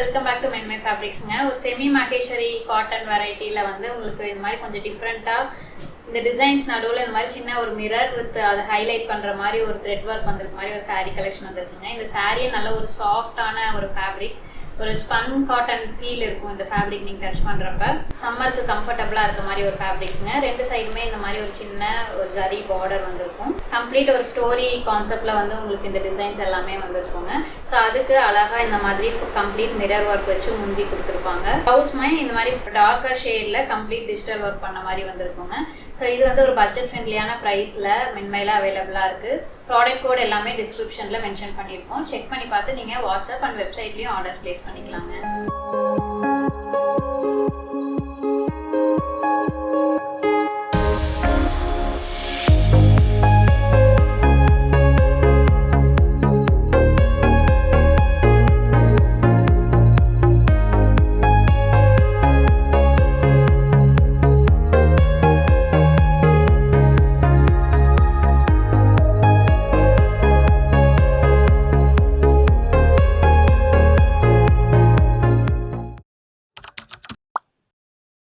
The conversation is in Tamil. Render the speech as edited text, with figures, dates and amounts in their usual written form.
வெல்கம் பேக் டு மென்மை ஃபேப்ரிக்ஸ்ங்க. ஒரு செமி மகேஸ்வரி காட்டன் வெரைட்டியில் வந்து உங்களுக்கு இந்த மாதிரி கொஞ்சம் டிஃப்ரெண்ட்டாக இந்த டிசைன்ஸ் நடுவில் இந்த மாதிரி சின்ன ஒரு மிரர் வித் அதை ஹைலைட் பண்ணுற மாதிரி ஒரு த்ரெட் ஒர்க் வந்திருக்க மாதிரி ஒரு சாரீ கலெக்ஷன் வந்திருக்குங்க. இந்த சாரியை நல்ல ஒரு சாஃப்டான ஒரு ஃபேப்ரிக், ஒரு ஸ்பன் காட்டன் ஃபீல் இருக்கும் இந்த ஃபேப்ரிக் நீங்கள் டச் பண்ணுறப்ப. சம்மருக்கு கம்ஃபர்டபுளாக இருக்க மாதிரி ஒரு ஃபேப்ரிக்ங்க. ரெண்டு சைடுமே இந்த மாதிரி ஒரு சின்ன ஒரு ஜரி பார்டர் வந்திருக்கும். கம்ப்ளீட் ஒரு ஸ்டோரி கான்செப்டில் வந்து உங்களுக்கு இந்த டிசைன்ஸ் எல்லாமே வந்திருக்குங்க. ஸோ அதுக்கு அழகாக இந்த மாதிரி கம்ப்ளீட் மிரர் ஒர்க் வச்சு முந்தி கொடுத்துருப்பாங்க. ப்ளவுஸ்மே இந்த மாதிரி டார்க்கர் ஷேடில் கம்ப்ளீட் டிஜிட்டல் ஒர்க் பண்ண மாதிரி வந்திருக்குங்க. ஸோ இது வந்து ஒரு பட்ஜெட் ஃப்ரெண்ட்லியான ப்ரைஸில் மென்மையில் அவைலபிளாக இருக்குது. ப்ராடக்ட் கோட் எல்லாமே டிஸ்கிரிப்ஷனில் மென்ஷன் பண்ணியிருக்கோம். செக் பண்ணி பார்த்து நீங்கள் வாட்ஸ்அப் அண்ட் வெப்சைட்லேயும் ஆர்டர்ஸ் ப்ளேஸ் பண்ணிக்கலாங்க.